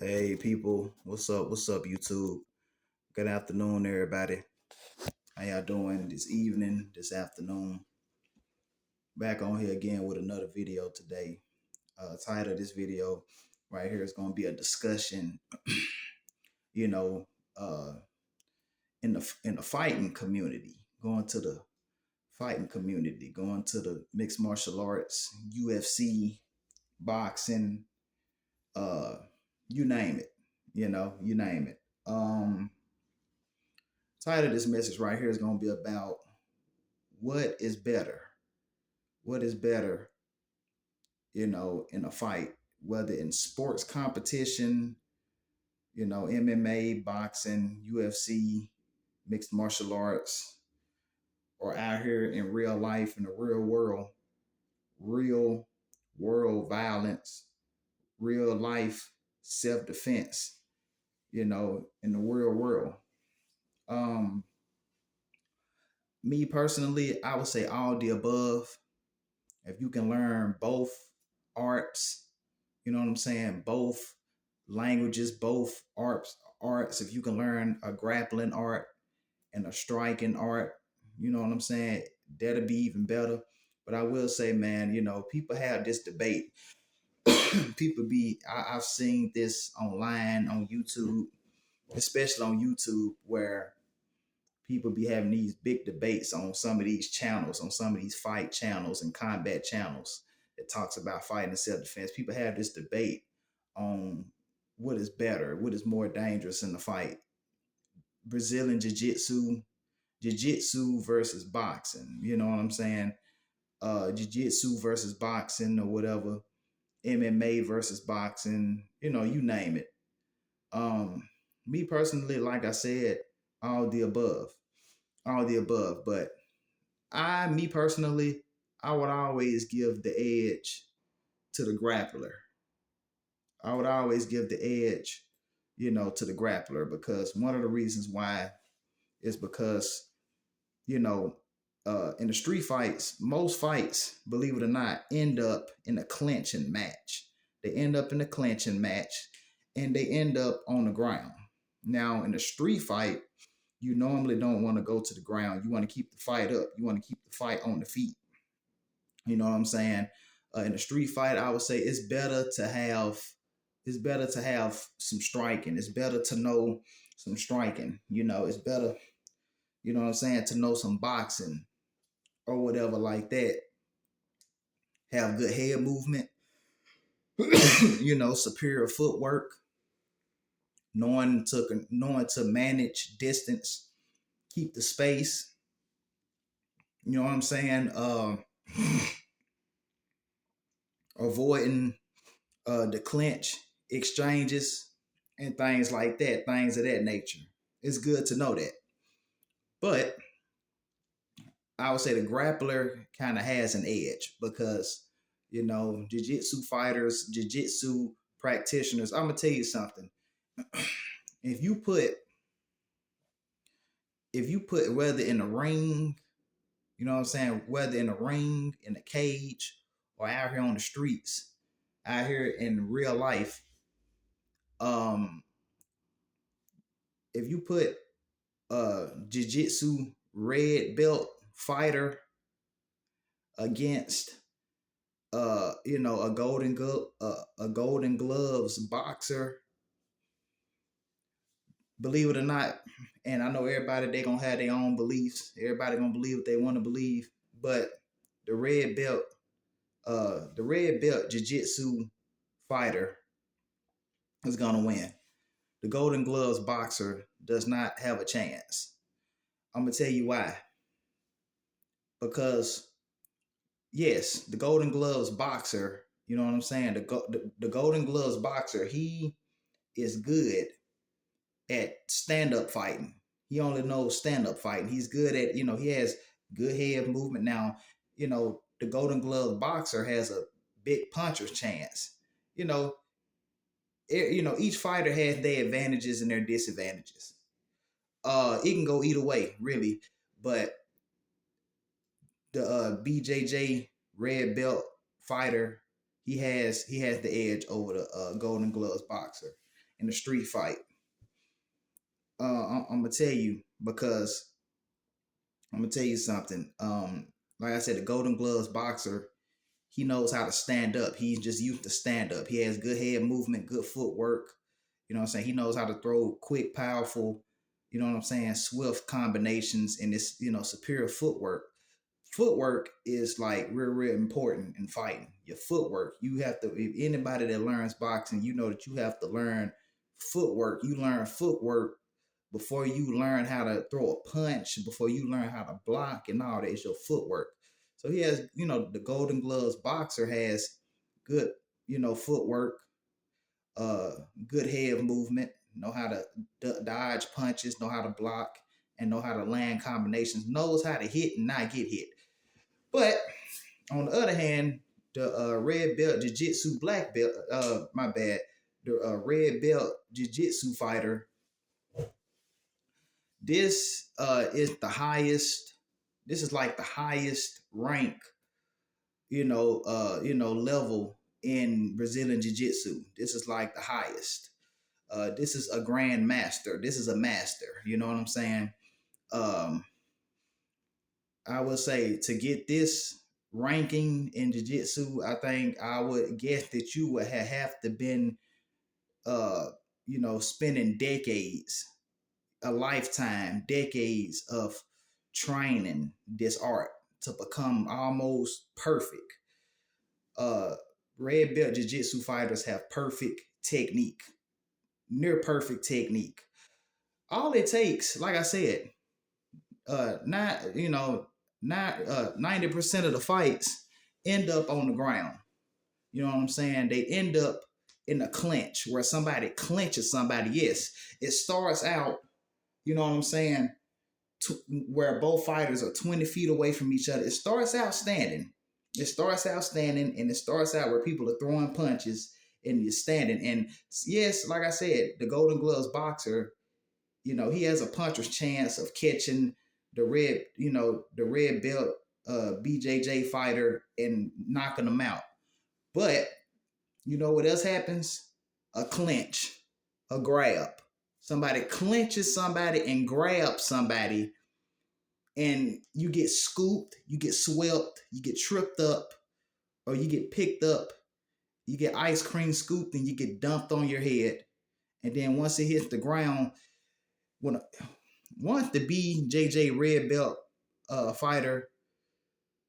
Hey people, what's up? What's up, YouTube? Good afternoon, everybody. How y'all doing this evening, this afternoon? Back on here again with another video today. Title of this video right here is going to be a discussion, you know, uh, in the fighting community, going to the fighting community, going to the mixed martial arts, UFC, boxing, uh, you name it. You name it. Title of this message right here is going to be about what is better. What is better, in a fight, whether in sports competition, MMA, boxing, UFC, mixed martial arts, or out here in real life, in the real world violence, real life self defense, in the real world. Um, Me personally, I would say all the above. If you can learn both arts, you know what I'm saying, both languages, both arts, if you can learn a grappling art and a striking art, you know what I'm saying, that'll be even better. But I will say, man, people have this debate. I've seen this online on YouTube, especially on YouTube, where people be having these big debates on some of these channels, on some of these fight channels and combat channels that talks about fighting and self-defense. People have this debate on what is better, what is more dangerous in the fight. Brazilian jiu-jitsu versus boxing. You know what I'm saying? Jiu-jitsu versus boxing or whatever. MMA versus boxing, you name it. Me personally, like I said, all the above. All the above. But me personally, I would always give the edge to the grappler. I would always give the edge, to the grappler, because one of the reasons why is because, you know, in the street fights, most fights, believe it or not, end up in a clinching match. They end up in a clinching match and they end up on the ground. Now, in a street fight, you normally don't want to go to the ground. You want to keep the fight up. You want to keep the fight on the feet. You know what I'm saying? In a street fight, I would say it's better to have some striking. It's better to know some striking. It's better, what I'm saying, to know some boxing or whatever like that. Have good head movement, superior footwork, knowing to manage distance, keep the space. You know what I'm saying? Avoiding the clinch exchanges and things like that, things of that nature. It's good to know that. But I would say the grappler kind of has an edge because, jiu-jitsu fighters, jiu-jitsu practitioners, I'm going to tell you something. If you put whether in the ring, you know what I'm saying, whether in the ring, in the cage, or out here on the streets, out here in real life, if you put a jiu-jitsu red belt fighter against a golden gloves boxer, believe it or not, and I know everybody, they gonna have their own beliefs, everybody gonna believe what they want to believe, but the red belt jiu-jitsu fighter is gonna win. The golden gloves boxer does not have a chance. I'm gonna tell you why. Because yes, the golden gloves boxer, you know what I'm saying, the golden gloves boxer, he is good at stand-up fighting. He only knows stand-up fighting. He's good at, he has good head movement. Now, the golden glove boxer has a big puncher's chance. Each fighter has their advantages and their disadvantages. It can go either way, really. But the BJJ red belt fighter, he has the edge over the golden gloves boxer. in the street fight. I'm gonna tell you because I'm gonna tell you something. Like I said, the Golden Gloves boxer, he knows how to stand up. He's just used to stand up. He has good head movement, good footwork. You know what I'm saying? He knows how to throw quick, powerful, you know what I'm saying, swift combinations and this, superior footwork. Footwork is like real, real important in fighting. Your footwork. You have to, if anybody that learns boxing, you know that you have to learn footwork. You learn footwork before you learn how to throw a punch, before you learn how to block and all that. It's your footwork. So he has, the Golden Gloves boxer has good, footwork, uh, good head movement, know how to dodge punches, know how to block, and know how to land combinations, knows how to hit and not get hit. But on the other hand, the red belt jiu-jitsu black belt, my bad, the red belt jiu-jitsu fighter, this is the highest, this is like the highest rank, level in Brazilian jiu-jitsu. This is like the highest. This is a grand master. This is a master. You know what I'm saying? Um, I would say to get this ranking in jiu-jitsu, I think I would guess that you would have to been, spending decades, a lifetime, decades of training this art to become almost perfect. Uh, red belt jiu-jitsu fighters have perfect technique, near perfect technique. All it takes, like I said, not not 90% of the fights end up on the ground. You know what I'm saying? They end up in a clinch where somebody clinches somebody. Yes, it starts out, you know what I'm saying, where both fighters are 20 feet away from each other. It starts out standing. It starts out standing, and it starts out where people are throwing punches and you're standing. And yes, like I said, the Golden Gloves boxer, he has a puncher's chance of catching the red belt BJJ fighter and knocking them out. But you know what else happens? A clinch, a grab. Somebody clinches somebody and grabs somebody, and you get scooped, you get swept, you get tripped up, or you get picked up, you get ice cream scooped, and you get dumped on your head. And then once it hits the ground, when once the BJJ red belt fighter,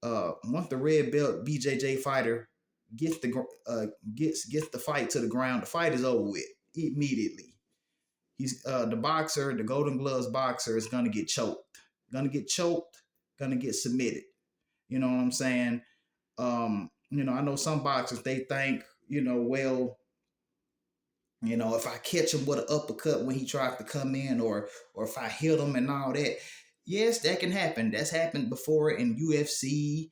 once the red belt BJJ fighter gets gets the fight to the ground, the fight is over with immediately. He's the boxer, the Golden Gloves boxer is gonna get choked, gonna get submitted. You know what I'm saying? I know some boxers, they think, well, if I catch him with an uppercut when he tries to come in, or if I hit him and all that, yes, that can happen. That's happened before in UFC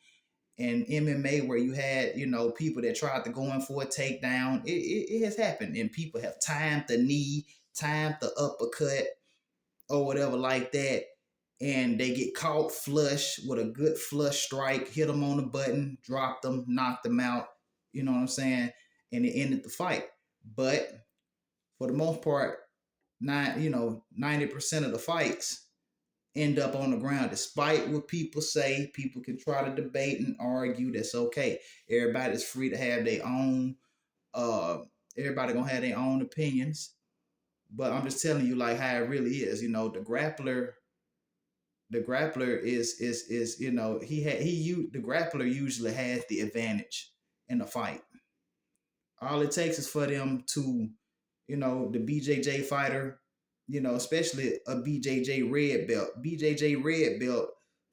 and MMA, where you had, people that tried to go in for a takedown. It has happened, and people have timed the knee, timed the uppercut, or whatever like that, and they get caught flush with a good flush strike, hit them on the button, dropped them, knocked them out. You know what I'm saying? And it ended the fight. But for the most part, 90% of the fights end up on the ground. Despite what people say, people can try to debate and argue. That's okay. Everybody's free to have their own. Uh, everybody gonna have their own opinions. But I'm just telling you like how it really is. The grappler is the grappler usually has the advantage in the fight. All it takes is for them to, the BJJ fighter, especially a BJJ red belt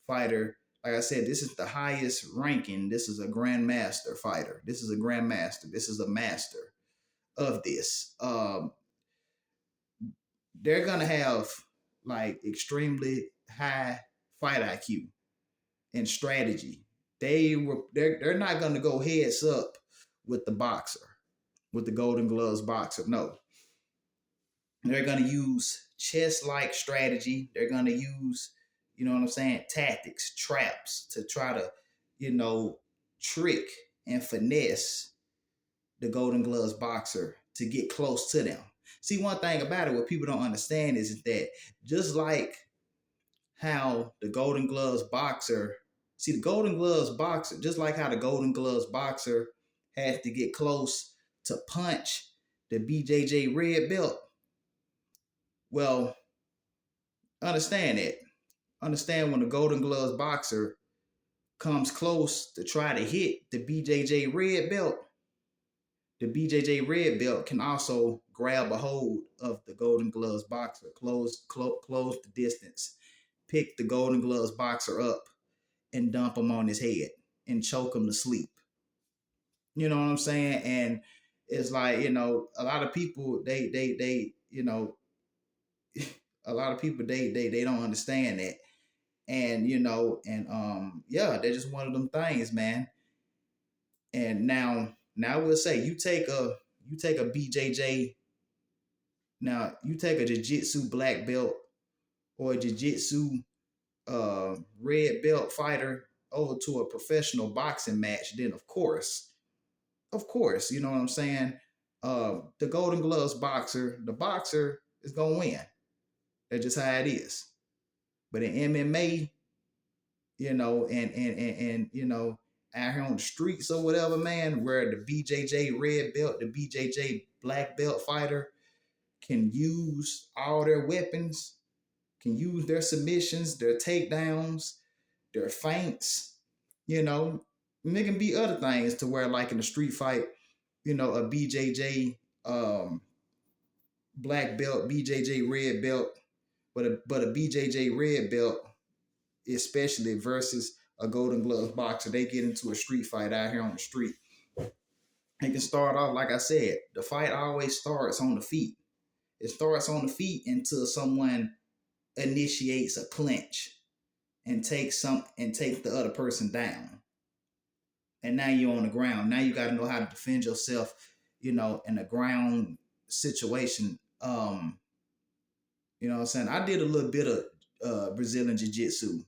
fighter. Like I said, this is the highest ranking. This is a grandmaster fighter. This is a grandmaster. This is a master of this. They're gonna have like extremely high fight IQ and strategy. They're not gonna go heads up with the boxer, with the Golden Gloves boxer. No, they're gonna use chess-like strategy. They're gonna use, tactics, traps to try to, trick and finesse the Golden Gloves boxer to get close to them. See, one thing about it, what people don't understand is that just like how the Golden Gloves boxer, see, the Golden Gloves boxer, just like how the Golden Gloves boxer has to get close to punch the BJJ red belt. Well, understand that. Understand when the Golden Gloves boxer comes close to try to hit the BJJ red belt, the BJJ red belt can also grab a hold of the Golden Gloves boxer, close the distance, pick the Golden Gloves boxer up, and dump him on his head and choke him to sleep. You know what I'm saying? And it's like, a lot of people a lot of people they don't understand that. And yeah, they're just one of them things, man. And now we'll say you take a BJJ, now you take a jiu-jitsu black belt or a jiu-jitsu red belt fighter over to a professional boxing match, then of course, you know what I'm saying? The Golden Gloves boxer, the boxer is gonna win. That's just how it is. But in MMA, and out here on the streets or whatever, man, where the BJJ red belt, the BJJ black belt fighter can use all their weapons, can use their submissions, their takedowns, their feints, you know, and they can be other things to where, like in a street fight, a BJJ black belt, BJJ red belt, but a BJJ red belt, especially versus a Golden Gloves boxer, they get into a street fight out here on the street. It can start off, like I said, the fight always starts on the feet. It starts on the feet until someone initiates a clinch and takes the other person down. And now you're on the ground. Now you got to know how to defend yourself, in a ground situation. You know what I'm saying? I did a little bit of Brazilian Jiu-Jitsu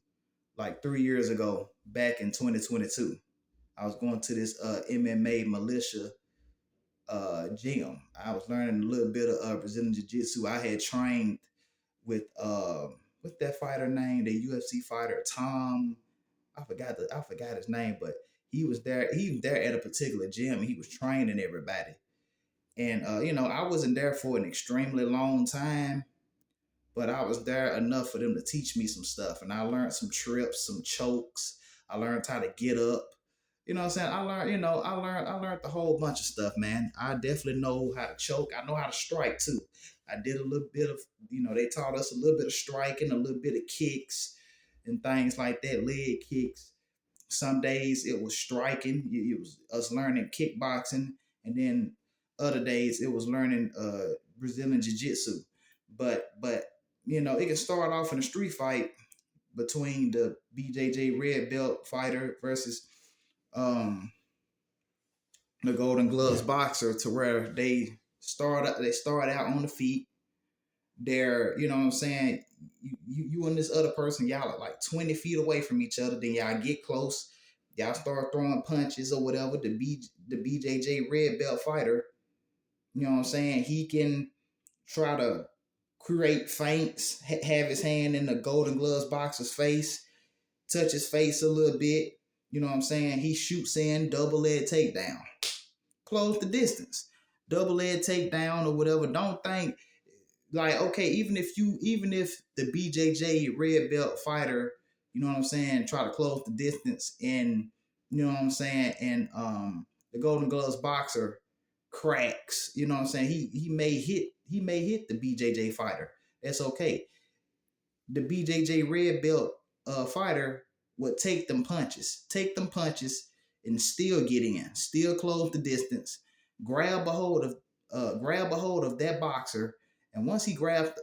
like 3 years ago, back in 2022. I was going to this MMA militia gym. I was learning a little bit of Brazilian Jiu-Jitsu. I had trained with what's that fighter name? The UFC fighter Tom. I forgot his name, but he was there. He was there at a particular gym. And he was training everybody, and I wasn't there for an extremely long time, but I was there enough for them to teach me some stuff, and I learned some trips, some chokes. I learned how to get up. You know what I'm saying? I learned a whole bunch of stuff, man. I definitely know how to choke. I know how to strike too. I did a little bit of, they taught us a little bit of striking, a little bit of kicks and things like that, leg kicks. Some days it was striking. It was us learning kickboxing, and then other days it was learning Brazilian jiu-jitsu. But it can start off in a street fight between the BJJ red belt fighter versus um, the Golden Gloves boxer, to where they start out on the feet. They're, you know what I'm saying, you and this other person, y'all are like 20 feet away from each other. Then y'all get close, y'all start throwing punches or whatever. The BJJ red belt fighter, you know what I'm saying, he can try to create feints, have his hand in the Golden Gloves boxer's face, touch his face a little bit. You know what I'm saying? He shoots in, double leg takedown, close the distance, double leg takedown or whatever. Don't think like, okay, even if the BJJ red belt fighter, you know what I'm saying, try to close the distance, and you know what I'm saying, and the Golden Gloves boxer cracks, you know what I'm saying, he may hit the BJJ fighter. That's okay. The BJJ red belt fighter would take them punches, and still get in, still close the distance, grab a hold of that boxer, and once he grabs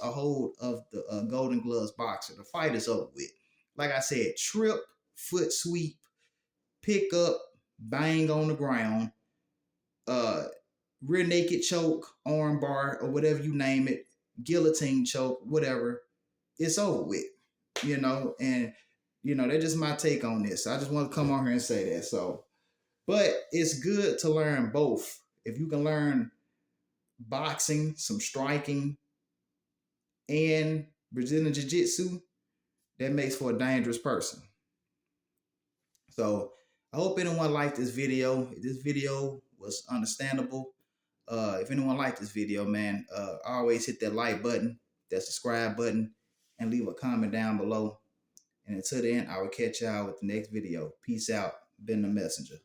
a hold of the Golden Gloves boxer, the fight is over with. Like I said, trip, foot sweep, pick up, bang on the ground, uh, rear naked choke, arm bar, or whatever you name it, guillotine choke, whatever. It's over with, and that's just my take on this. I just want to come on here and say that. So, but it's good to learn both. If you can learn boxing, some striking, and Brazilian Jiu-Jitsu, that makes for a dangerous person. So I hope anyone liked this video. If this video was understandable, if anyone liked this video, man, always hit that like button, that subscribe button, and leave a comment down below. And until then, I will catch y'all with the next video. Peace out. Been the messenger.